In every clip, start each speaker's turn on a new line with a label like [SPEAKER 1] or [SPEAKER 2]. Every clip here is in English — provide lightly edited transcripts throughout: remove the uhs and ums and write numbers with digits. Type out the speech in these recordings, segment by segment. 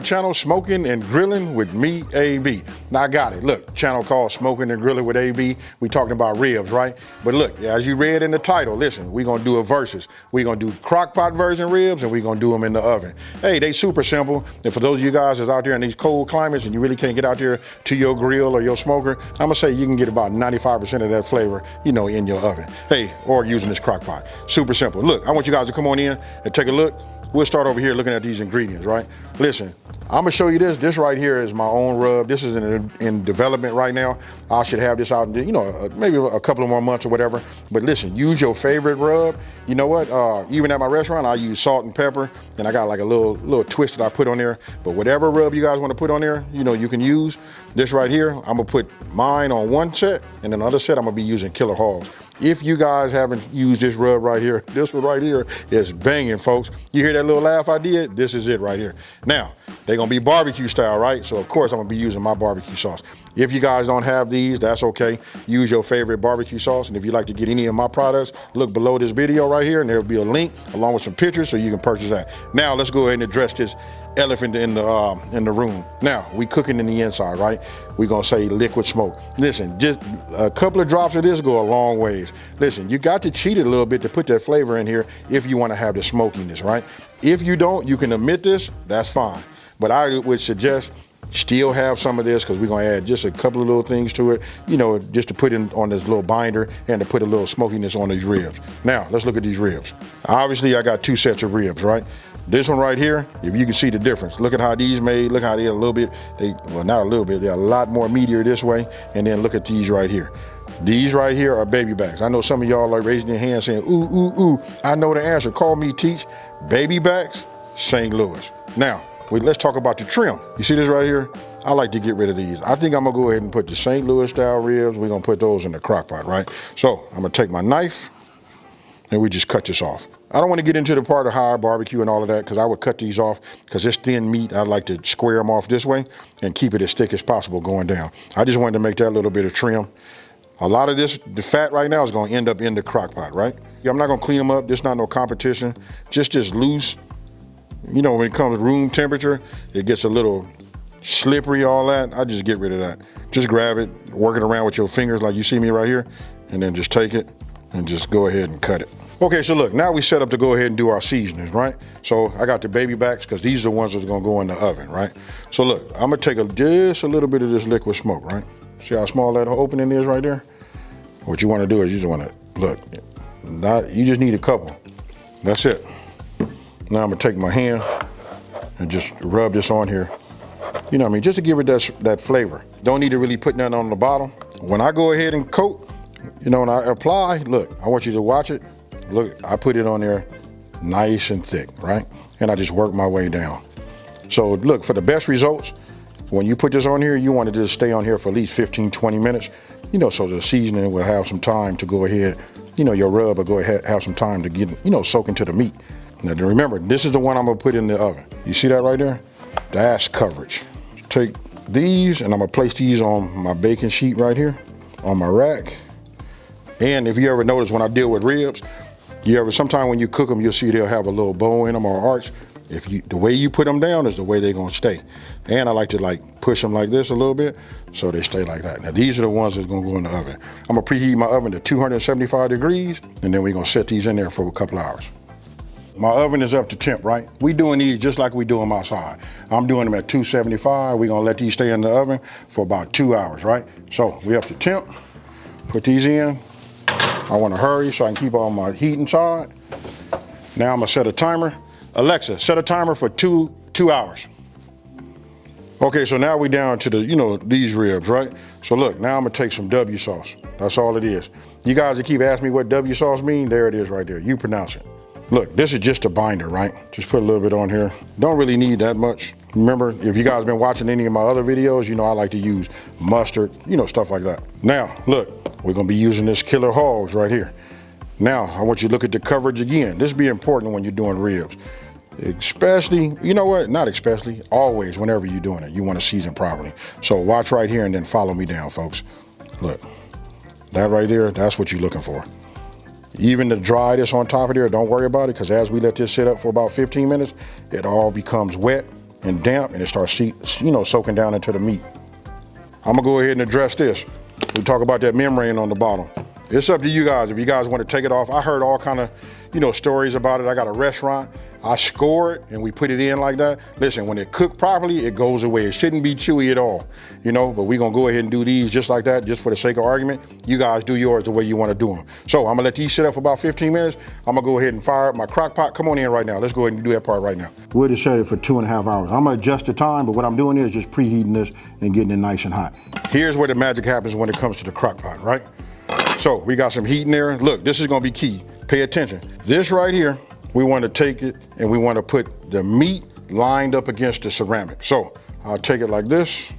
[SPEAKER 1] Channel Smoking and Grilling with me, AB. Now I got it. Look, channel called Smoking and Grilling with AB. We talking about ribs, right? But look, as you read in the title, listen, we're gonna do a versus. We're gonna do Crockpot version ribs and we're gonna do them in the oven. Hey, they super simple. And for those of you guys that's out there in these cold climates and you really can't get out there to your grill or your smoker, I'm gonna say you can get about 95% of that flavor, in your oven. Hey, or using this Crockpot. Super simple. Look, I want you guys to come on in and take a look. We'll start over here looking at these ingredients, right? Listen, I'm gonna show you this. This right here is my own rub. This is in development right now. I should have this out in, maybe a couple of more months or whatever. But listen, use your favorite rub. You know what? Even at my restaurant, I use salt and pepper, and I got like a little twist that I put on there. But whatever rub you guys want to put on there, you can use. This right here, I'm gonna put mine on one set, and then the other set I'm gonna be using Killer Hogs. If you guys haven't used this rub right here, this one right here is banging, folks. You hear that little laugh I did? This is it right here. Now, they're gonna be barbecue style, right? So of course I'm gonna be using my barbecue sauce. If you guys don't have these, that's okay. Use your favorite barbecue sauce. And if you'd like to get any of my products, look below this video right here and there'll be a link along with some pictures so you can purchase that. Now let's go ahead and address this elephant in the room. Now, we cooking in the inside, right? We're gonna say liquid smoke. Listen, just a couple of drops of this go a long ways. Listen, you got to cheat it a little bit to put that flavor in here if you wanna have the smokiness, right? If you don't, you can omit this, that's fine. But I would suggest still have some of this because we're gonna add just a couple of little things to it, just to put in on this little binder and to put a little smokiness on these ribs. Now, let's look at these ribs. Obviously, I got two sets of ribs, right? This one right here, if you can see the difference, look at how these made, look how they're a little bit, well, not a little bit, they're a lot more meatier this way. And then look at these right here. These right here are baby backs. I know some of y'all are raising your hand saying, ooh, ooh, ooh, I know the answer. Call me, teach. Baby backs, St. Louis. Now, let's talk about the trim. You see this right here? I like to get rid of these. I think I'm gonna go ahead and put the St. Louis style ribs. We're gonna put those in the crock pot, right? So I'm gonna take my knife and we just cut this off. I don't want to get into the part of how I barbecue and all of that because I would cut these off because it's thin meat. I like to square them off this way and keep it as thick as possible going down. I just wanted to make that little bit of trim. A lot of this, the fat right now is going to end up in the crock pot, right? I'm not going to clean them up. This is not no competition. Just loose. When it comes to room temperature, it gets a little slippery, all that. I just get rid of that. Just grab it, work it around with your fingers like you see me right here, and then just take it and just go ahead and cut it. Okay, so look, now we set up to go ahead and do our seasonings, right? So I got the baby backs because these are the ones that's gonna go in the oven, right? So look, I'm gonna take just a little bit of this liquid smoke, right? See how small that opening is right there? What you wanna do is you just wanna, look, you just need a couple. That's it. Now I'm gonna take my hand and just rub this on here. You know what I mean? Just to give it that flavor. Don't need to really put nothing on the bottom. When I go ahead and coat, when I apply, look, I want you to watch it. Look, I put it on there nice and thick, right? And I just work my way down. So look, for the best results, when you put this on here, you want to just stay on here for at least 15, 20 minutes, so the seasoning will have some time to go ahead, your rub will go ahead, have some time to get, soak into the meat. Now remember, this is the one I'm gonna put in the oven. You see that right there? That's coverage. Take these and I'm gonna place these on my baking sheet right here, on my rack. And if you ever notice when I deal with ribs, sometime when you cook them, you'll see they'll have a little bow in them or arch. The way you put them down is the way they're gonna stay. And I like to push them like this a little bit so they stay like that. Now these are the ones that's gonna go in the oven. I'm gonna preheat my oven to 275 degrees and then we're gonna set these in there for a couple hours. My oven is up to temp, right? We doing these just like we do them outside. I'm doing them at 275. We're gonna let these stay in the oven for about 2 hours, right? So we up to temp, put these in. I want to hurry so I can keep all my heat inside. Now I'm gonna set a timer. Alexa, set a timer for two hours. Okay, so now we down to the, these ribs, right? So look, now I'm gonna take some W sauce. That's all it is. You guys that keep asking me what W sauce mean, there it is right there. You pronounce it. Look, this is just a binder, right? Just put a little bit on here. Don't really need that much. Remember, if you guys been watching any of my other videos, I like to use mustard, stuff like that. Now, look, we're gonna be using this Killer Hogs right here. Now, I want you to look at the coverage again. This be important when you're doing ribs. Especially, not especially, always, whenever you're doing it, you wanna season properly. So watch right here and then follow me down, folks. Look, that right there, that's what you're looking for. Even to dry this on top of there, don't worry about it, because as we let this sit up for about 15 minutes, it all becomes wet and damp, and it starts, soaking down into the meat. I'm gonna go ahead and address this. We talk about that membrane on the bottom. It's up to you guys if you guys want to take it off. I heard all kind of, stories about it. I got a restaurant. I score it and we put it in like that. Listen, when it cooked properly, it goes away. It shouldn't be chewy at all, but we're gonna go ahead and do these just like that, just for the sake of argument. You guys do yours the way you wanna do them. So I'm gonna let these sit up for about 15 minutes. I'm gonna go ahead and fire up my crock pot. Come on in right now. Let's go ahead and do that part right now. We'll just set it for 2.5 hours. I'm gonna adjust the time, but what I'm doing is just preheating this and getting it nice and hot. Here's where the magic happens when it comes to the crock pot, right? So we got some heat in there. Look, this is gonna be key. Pay attention. This right here, we want to take it and we want to put the meat lined up against the ceramic. So I'll take it like this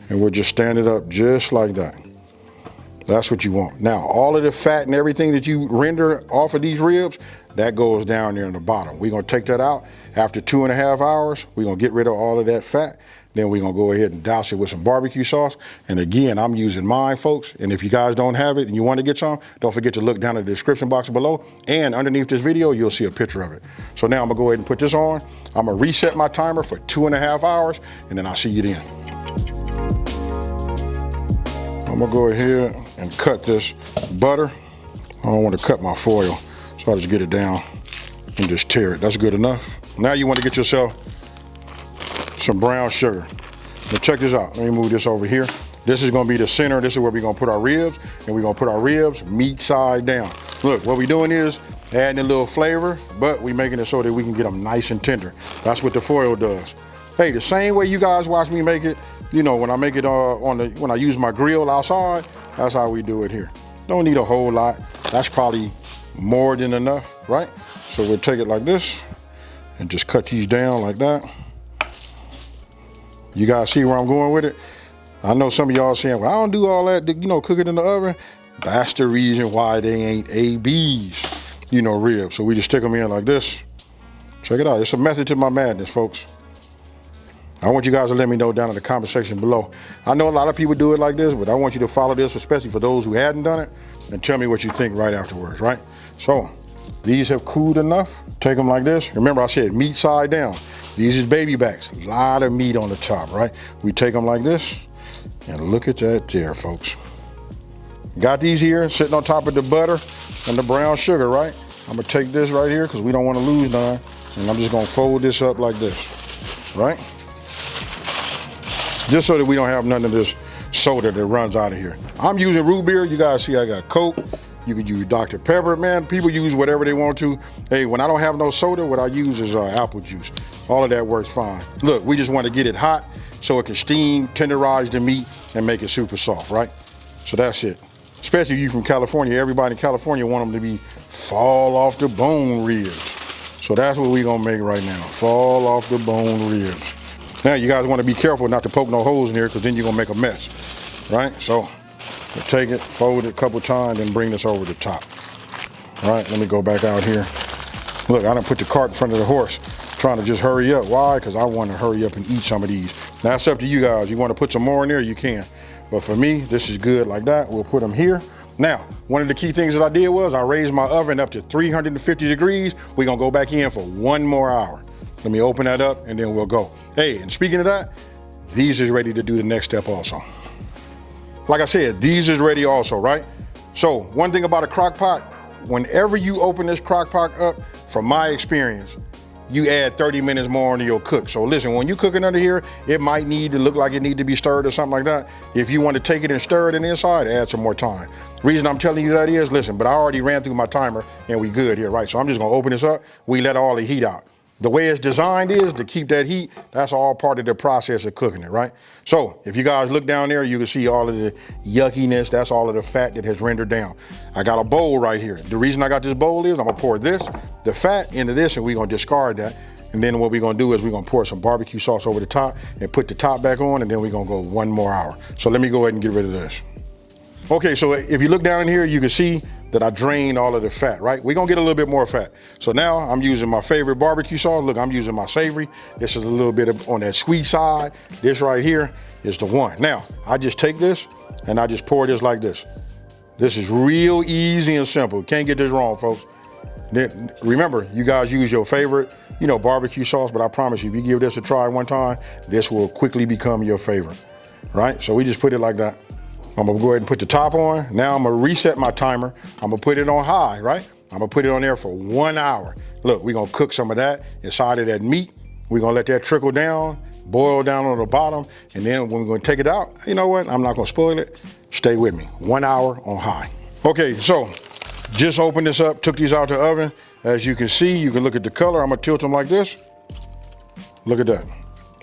[SPEAKER 1] and we'll just stand it up just like that. That's what you want. Now, all of the fat and everything that you render off of these ribs, that goes down there in the bottom. We're gonna take that out. After 2.5 hours, we're gonna get rid of all of that fat. Then we're gonna go ahead and douse it with some barbecue sauce. And again, I'm using mine, folks. And if you guys don't have it and you want to get some, don't forget to look down in the description box below. And underneath this video, you'll see a picture of it. So now I'm gonna go ahead and put this on. I'm gonna reset my timer for 2.5 hours, and then I'll see you then. I'm gonna go ahead and cut this butter. I don't want to cut my foil, so I'll just get it down and just tear it. That's good enough. Now you want to get yourself some brown sugar. Now check this out. Let me move this over here. This is gonna be the center. This is where we're gonna put our ribs, and we're gonna put our ribs meat side down. Look, what we're doing is adding a little flavor, but we're making it so that we can get them nice and tender. That's what the foil does. Hey, the same way you guys watch me make it, when I make it when I use my grill outside, that's how we do it here. Don't need a whole lot. That's probably more than enough, right? So we'll take it like this and just cut these down like that. You guys see where I'm going with it? I know some of y'all saying, well, I don't do all that, cook it in the oven. That's the reason why they ain't ABs, ribs. So we just stick them in like this. Check it out. It's a method to my madness, folks. I want you guys to let me know down in the comment section below. I know a lot of people do it like this, but I want you to follow this, especially for those who hadn't done it, and tell me what you think right afterwards, right? So these have cooled enough. Take them like this. Remember I said meat side down. These is baby backs, a lot of meat on the top, right? We take them like this, and look at that there, folks. Got these here sitting on top of the butter and the brown sugar, right? I'm gonna take this right here because we don't want to lose none, and I'm just gonna fold this up like this, right? Just so that we don't have none of this soda that runs out of here. I'm using root beer. You guys see I got Coke. You could use Dr. Pepper, man. People use whatever they want to. Hey, when I don't have no soda, what I use is apple juice. All of that works fine. Look, we just want to get it hot so it can steam, tenderize the meat, and make it super soft, right? So that's it. Especially you from California. Everybody in California want them to be fall off the bone ribs. So that's what we're gonna make right now. Fall off the bone ribs. Now you guys want to be careful not to poke no holes in here, because then you're gonna make a mess, right? So we'll take it, fold it a couple times, and bring this over the top. All right, let me go back out here. Look, I done put the cart in front of the horse, trying to just hurry up. Why? Because I want to hurry up and eat some of these. Now it's up to you guys. You want to put some more in there, you can. But for me, this is good like that. We'll put them here. Now, one of the key things that I did was I raised my oven up to 350 degrees. We're gonna go back in for 1 more hour. Let me open that up and then we'll go. Hey, and speaking of that, these is ready to do the next step also. Like I said, these is ready also, right? So one thing about a crock pot, whenever you open this crock pot up, from my experience, you add 30 minutes more into your cook. So listen, when you cooking under here, it might need to look like it need to be stirred or something like that. If you want to take it and stir it in the inside, add some more time. Reason I'm telling you that is, listen, but I already ran through my timer and we good here, right? So I'm just gonna open this up. We let all the heat out. The way it's designed is to keep that heat. That's all part of the process of cooking it, right? So if you guys look down there, you can see all of the yuckiness. That's all of the fat that has rendered down. I got a bowl right here. The reason I got this bowl is I'm gonna pour the fat into this, and we're gonna discard that. And then what we're gonna do is we're gonna pour some barbecue sauce over the top and put the top back on, and then we're gonna go 1 more hour. So let me go ahead and get rid of this. Okay, so if you look down in here, you can see that I drained all of the fat, right? We're gonna get a little bit more fat. So now I'm using my favorite barbecue sauce. Look, I'm using my savory. This is a little bit on that sweet side. This right here is the one. Now, I just take this and I just pour this like this. This is real easy and simple. Can't get this wrong, folks. Then remember, you guys use your favorite, barbecue sauce, but I promise you, if you give this a try one time, this will quickly become your favorite, right? So we just put it like that. I'm gonna go ahead and put the top on. Now I'm gonna reset my timer. I'm gonna put it on high, right? I'm gonna put it on there for 1 hour. Look, we're gonna cook some of that inside of that meat. We're gonna let that trickle down, boil down on the bottom, and then when we're gonna take it out, you know what? I'm not gonna spoil it. Stay with me, 1 hour on high. Okay, so just opened this up, took these out the oven. As you can see, you can look at the color. I'm gonna tilt them like this. Look at that.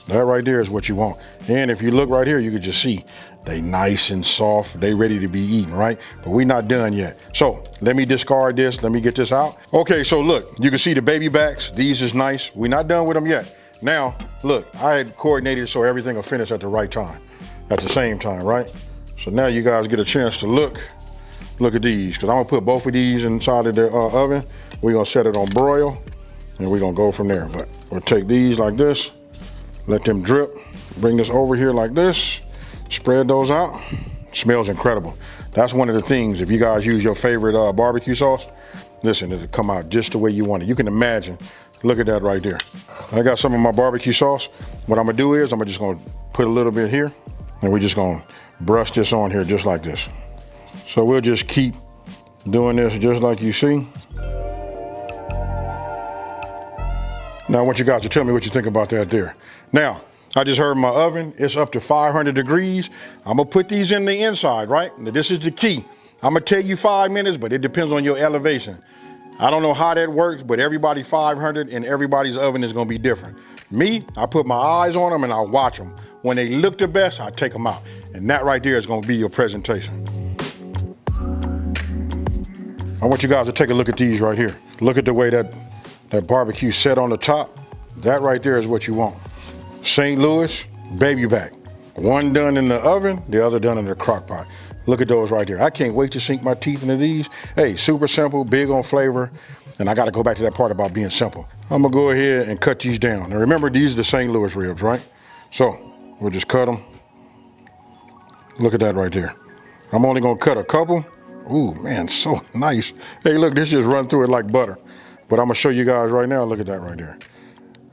[SPEAKER 1] That right there is what you want. And if you look right here, you can just see they nice and soft. They ready to be eaten, right? But we're not done yet. So let me discard this. Let me get this out. Okay, so look, you can see the baby backs. These is nice. We're not done with them yet. Now, look, I had coordinated so everything will finish at the right time, at the same time, right? So now you guys get a chance to look at these, because I'm gonna put both of these inside of the oven. We're gonna set it on broil, and we're gonna go from there. But we'll take these like this, let them drip, bring this over here like this, spread those out. Smells incredible. That's one of the things, if you guys use your favorite barbecue sauce, listen, it'll come out just the way you want it. You can imagine, look at that right there. I got some of my barbecue sauce. What I'm gonna do is, I'm just gonna put a little bit here, and we're just gonna brush this on here just like this. So we'll just keep doing this just like you see. Now I want you guys to tell me what you think about that there. Now, I just heard my oven, it's up to 500 degrees. I'm gonna put these in the inside, right? Now, this is the key. I'm gonna tell you 5 minutes, but it depends on your elevation. I don't know how that works, but everybody 500 and everybody's oven is gonna be different. Me, I put my eyes on them and I watch them. When they look the best, I take them out. And that right there is gonna be your presentation. I want you guys to take a look at these right here. Look at the way that barbecue set on the top. That right there is what you want. St. Louis, baby back. One done in the oven, the other done in the crock pot. Look at those right there. I can't wait to sink my teeth into these. Hey, super simple, big on flavor. And I gotta go back to that part about being simple. I'm gonna go ahead and cut these down. Now remember, these are the St. Louis ribs, right? So we'll just cut them. Look at that right there. I'm only gonna cut a couple. Ooh, man, so nice. Hey, look, this just run through it like butter. But I'm gonna show you guys right now. Look at that right there.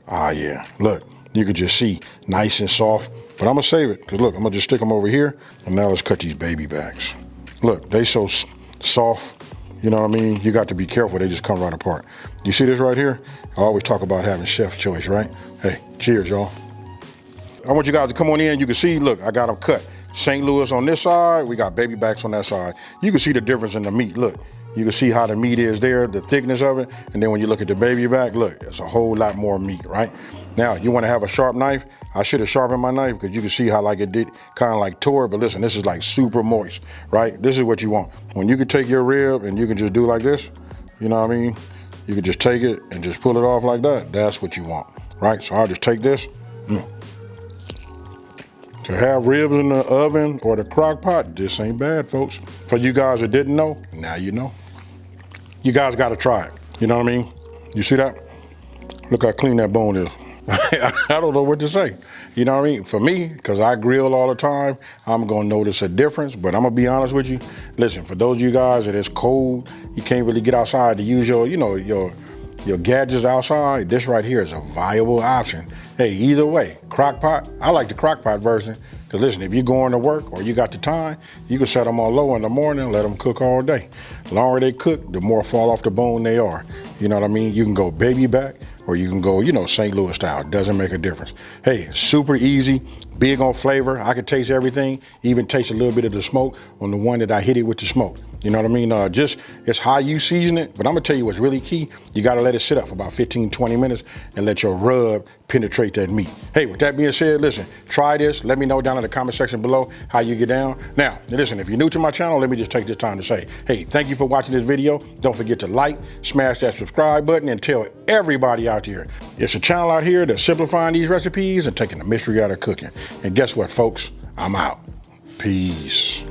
[SPEAKER 1] Ah, yeah, look. You could just see, nice and soft, but I'm gonna save it, because look, I'm gonna just stick them over here, and now let's cut these baby backs. Look, they so soft, you know what I mean? You got to be careful, they just come right apart. You see this right here? I always talk about having chef choice, right? Hey, cheers, y'all. I want you guys to come on in. You can see, look, I got them cut. St. Louis on this side, we got baby backs on that side. You can see the difference in the meat, look. You can see how the meat is there, the thickness of it, and then when you look at the baby back, look, it's a whole lot more meat, right? Now, you wanna have a sharp knife. I should have sharpened my knife, because you can see how like it did, kind of like tore, but listen, this is like super moist, right? This is what you want. When you can take your rib and you can just do like this, you know what I mean? You can just take it and just pull it off like that. That's what you want, right? So I'll just take this. To have ribs in the oven or the crock pot, this ain't bad, folks. For you guys that didn't know, now you know. You guys gotta try it, you know what I mean? You see that? Look how clean that bone is. I don't know what to say. You know what I mean? For me, because I grill all the time, I'm gonna notice a difference, but I'm gonna be honest with you. Listen, for those of you guys that it's cold, you can't really get outside to use your, your gadgets outside, this right here is a viable option. Hey, either way, crock pot, I like the crock pot version, because listen, if you're going to work or you got the time, you can set them on low in the morning, let them cook all day. The longer they cook, the more fall off the bone they are. You know what I mean? You can go baby back, or you can go, St. Louis style. It doesn't make a difference. Hey, super easy, big on flavor. I can taste everything, even taste a little bit of the smoke on the one that I hit it with the smoke. You know what I mean? It's how you season it, but I'm gonna tell you what's really key. You gotta let it sit up for about 15, 20 minutes and let your rub penetrate that meat. Hey, with that being said, listen, try this. Let me know down in the comment section below how you get down. Now, listen, if you're new to my channel, let me just take this time to say, hey, thank you for watching this video. Don't forget to like, smash that subscribe button, and tell everybody out here. It's a channel out here that's simplifying these recipes and taking the mystery out of cooking. And guess what, folks? I'm out. Peace.